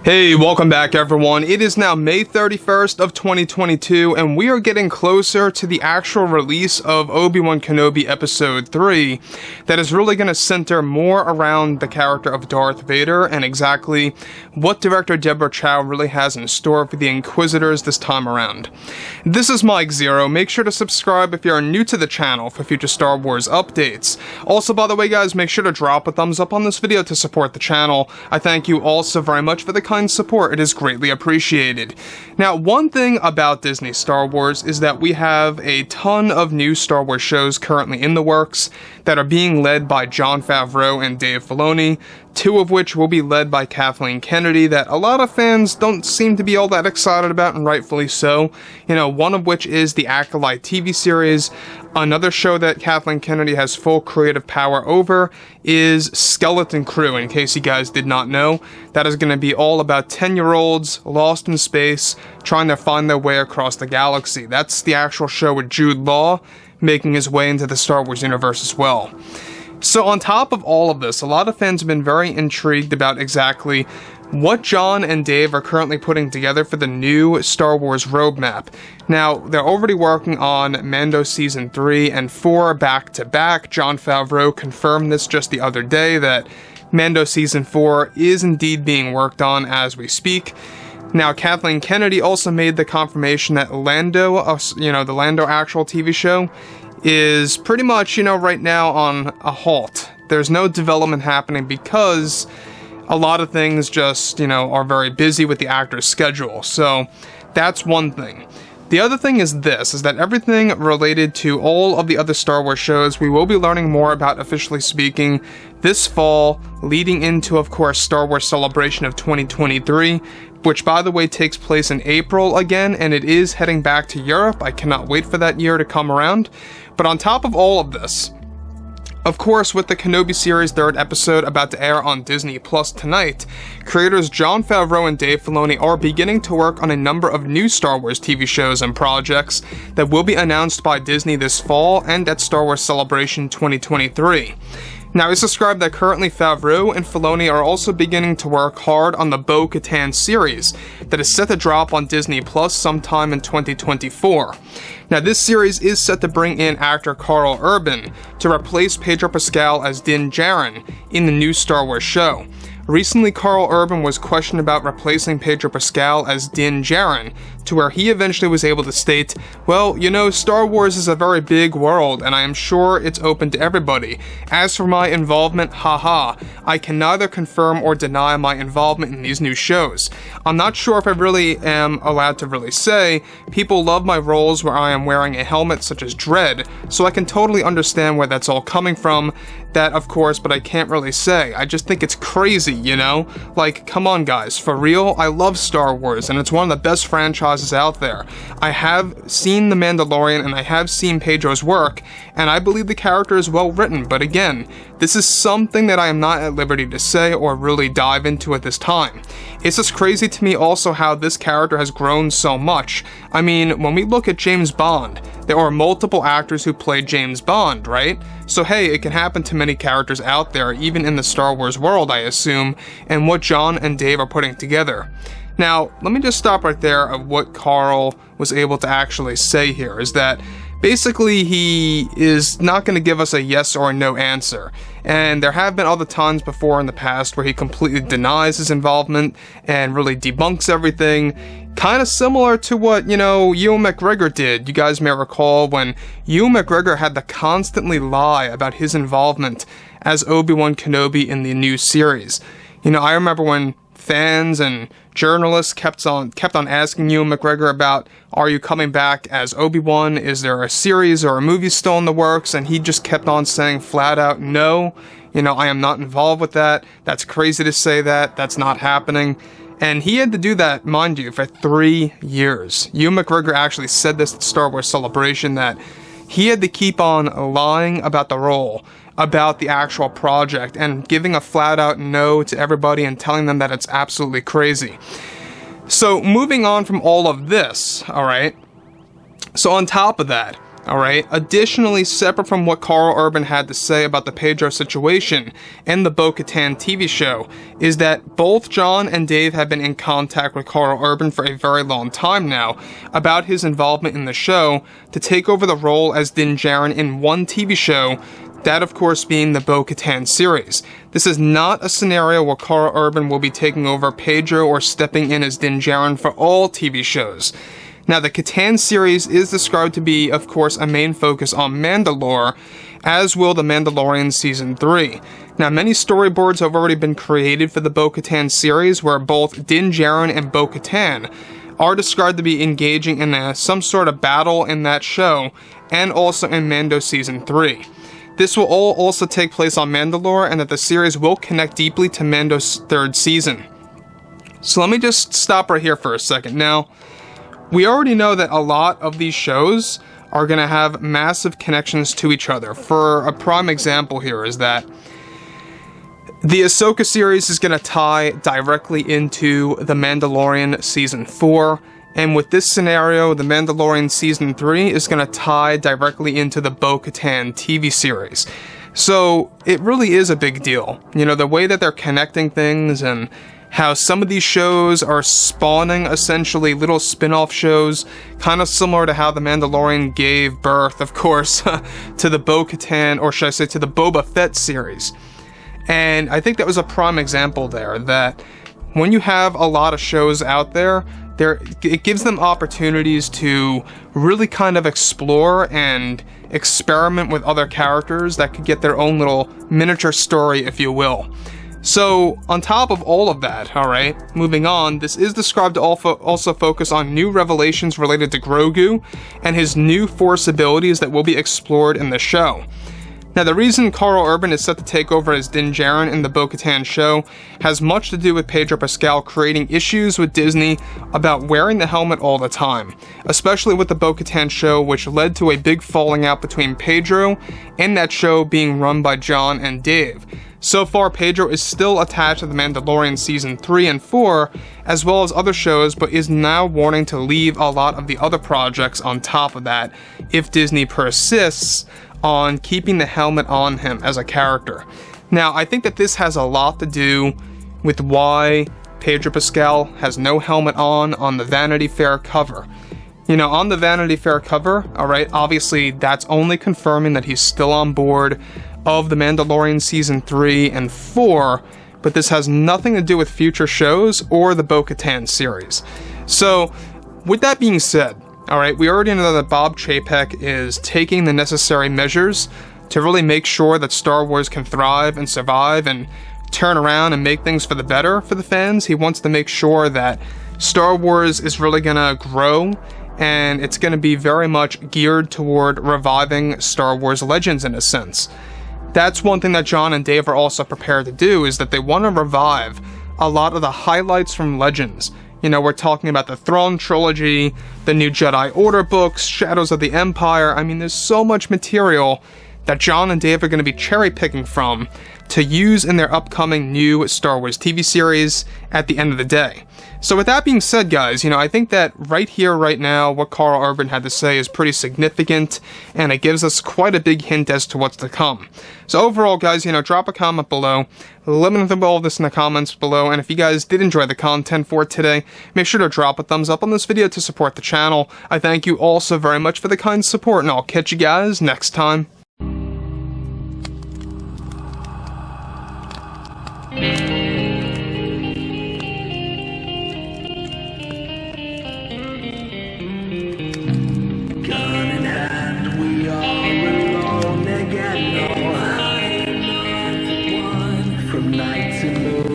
Hey, welcome back everyone. It is now May 31st of 2022 and we are getting closer to the actual release of Obi-Wan Kenobi Episode 3 that is really going to center more around the character of Darth Vader and exactly what director Deborah Chow really has in store for the Inquisitors this time around. This is Mike Zero. Make sure to subscribe if you are new to the channel for future Star Wars updates. Also, by the way guys, make sure to drop a thumbs up on this video to support the channel. I thank you all so very much for the kind support. It is greatly appreciated. Now, one thing about Disney Star Wars is that we have a ton of new Star Wars shows currently in the works that are being led by Jon Favreau and Dave Filoni, two of which will be led by Kathleen Kennedy that a lot of fans don't seem to be all that excited about, and rightfully so. You know, one of which is the Acolyte TV series. Another show that Kathleen Kennedy has full creative power over is Skeleton Crew, in case you guys did not know. That is going to be all about 10-year-olds lost in space, trying to find their way across the galaxy. That's the actual show with Jude Law making his way into the Star Wars universe as well. So on top of all of this, a lot of fans have been very intrigued about exactly what Jon and Dave are currently putting together for the new Star Wars roadmap. Now, they're already working on Mando Season 3 and 4 back-to-back. Jon Favreau confirmed this just the other day that Mando Season 4 is indeed being worked on as we speak. Now, Kathleen Kennedy also made the confirmation that Lando, the Lando actual TV show, is pretty much, right now on a halt. There's no development happening because a lot of things just, are very busy with the actor's schedule. So that's one thing. The other thing is that everything related to all of the other Star Wars shows we will be learning more about, officially speaking, this fall, leading into, of course, Star Wars Celebration of 2023, which, by the way, takes place in April again, and it is heading back to Europe. I cannot wait for that year to come around. But on top of all of this, of course, with the Kenobi series 3rd episode about to air on Disney Plus tonight, creators Jon Favreau and Dave Filoni are beginning to work on a number of new Star Wars TV shows and projects that will be announced by Disney this fall and at Star Wars Celebration 2023. Now, it's described that currently Favreau and Filoni are also beginning to work hard on the Bo-Katan series that is set to drop on Disney Plus sometime in 2024. Now, this series is set to bring in actor Karl to replace Pedro Pascal as Din Djarin in the new Star Wars show. Recently, Karl was questioned about replacing Pedro Pascal as Din Djarin, to where he eventually was able to state, well, Star Wars is a very big world, and I am sure it's open to everybody. As for my involvement, haha, I can neither confirm or deny my involvement in these new shows. I'm not sure if I really am allowed to really say. People love my roles where I am wearing a helmet such as Dredd, so I can totally understand where that's all coming from. That, of course, but I can't really say. I just think it's crazy, Like, come on guys, for real, I love Star Wars, and it's one of the best franchises out there. I have seen The Mandalorian, and I have seen Pedro's work, and I believe the character is well written, but again, this is something that I am not at liberty to say or really dive into at this time. It's just crazy to me also how this character has grown so much. I mean, when we look at James Bond, there are multiple actors who played James Bond, right? So hey, it can happen to many characters out there, even in the Star Wars world, I assume, and what Jon and Dave are putting together. Now, let me just stop right there of what Karl was able to actually say here, is that basically he is not going to give us a yes or a no answer. And there have been other times before in the past where he completely denies his involvement and really debunks everything. Kind of similar to what, Ewan McGregor did. You guys may recall when Ewan McGregor had to constantly lie about his involvement as Obi-Wan Kenobi in the new series. I remember when fans and journalists kept on asking Ewan McGregor about, are you coming back as Obi-Wan? Is there a series or a movie still in the works? And he just kept on saying flat out, no, I am not involved with that. That's crazy to say that. That's not happening. And he had to do that, mind you, for 3 years. Ewan McGregor actually said this at Star Wars Celebration, that he had to keep on lying about the role, about the actual project, and giving a flat-out no to everybody and telling them that it's absolutely crazy. So, moving on from all of this, alright? So on top of that, Alright, additionally, separate from what Karl Urban had to say about the Pedro situation and the Bo-Katan TV show, is that both John and Dave have been in contact with Karl Urban for a very long time now about his involvement in the show to take over the role as Din Djarin in one TV show, that of course being the Bo-Katan series. This is not a scenario where Karl Urban will be taking over Pedro or stepping in as Din Djarin for all TV shows. Now, the Katan series is described to be, of course, a main focus on Mandalore, as will the Mandalorian Season 3. Now, many storyboards have already been created for the Bo-Katan series, where both Din Djarin and Bo-Katan are described to be engaging in some sort of battle in that show, and also in Mando Season 3. This will all also take place on Mandalore, and that the series will connect deeply to Mando's third season. So let me just stop right here for a second. Now, we already know that a lot of these shows are going to have massive connections to each other. For a prime example here is that the Ahsoka series is going to tie directly into the Mandalorian Season 4, and with this scenario, the Mandalorian Season 3 is going to tie directly into the Bo-Katan TV series. So it really is a big deal. You know, the way that they're connecting things and how some of these shows are spawning essentially little spin-off shows, kind of similar to how The Mandalorian gave birth, of course, to the Bo-Katan, or should I say to the Boba Fett series. And I think that was a prime example there, that when you have a lot of shows out there, it gives them opportunities to really kind of explore and experiment with other characters that could get their own little miniature story, if you will. So, on top of all of that, alright, moving on, this is described to also focus on new revelations related to Grogu and his new Force abilities that will be explored in the show. Now, the reason Karl Urban is set to take over as Din Djarin in the Bo-Katan show has much to do with Pedro Pascal creating issues with Disney about wearing the helmet all the time, especially with the Bo-Katan show, which led to a big falling out between Pedro and that show being run by John and Dave. So far, Pedro is still attached to The Mandalorian Season 3 and 4, as well as other shows, but is now wanting to leave a lot of the other projects on top of that if Disney persists on keeping the helmet on him as a character. Now, I think that this has a lot to do with why Pedro Pascal has no helmet on the Vanity Fair cover. You know, on the Vanity Fair cover, alright, obviously that's only confirming that he's still on board of The Mandalorian Season 3 and 4, but this has nothing to do with future shows or the Bo-Katan series. So, with that being said, alright, we already know that Bob Chapek is taking the necessary measures to really make sure that Star Wars can thrive and survive and turn around and make things for the better for the fans. He wants to make sure that Star Wars is really gonna grow, and it's gonna be very much geared toward reviving Star Wars Legends in a sense. That's one thing that John and Dave are also prepared to do, is that they want to revive a lot of the highlights from Legends. You know, we're talking about the Throne trilogy, the new Jedi Order books, Shadows of the Empire. I mean, there's so much material that John and Dave are going to be cherry-picking from to use in their upcoming new Star Wars TV series at the end of the day. So with that being said, guys, you know, I think that right here, right now, what Karl Urban had to say is pretty significant, and it gives us quite a big hint as to what's to come. So overall, guys, you know, drop a comment below, let me know all of this in the comments below, and if you guys did enjoy the content for today, make sure to drop a thumbs up on this video to support the channel. I thank you all so very much for the kind support, and I'll catch you guys next time. From night to moon.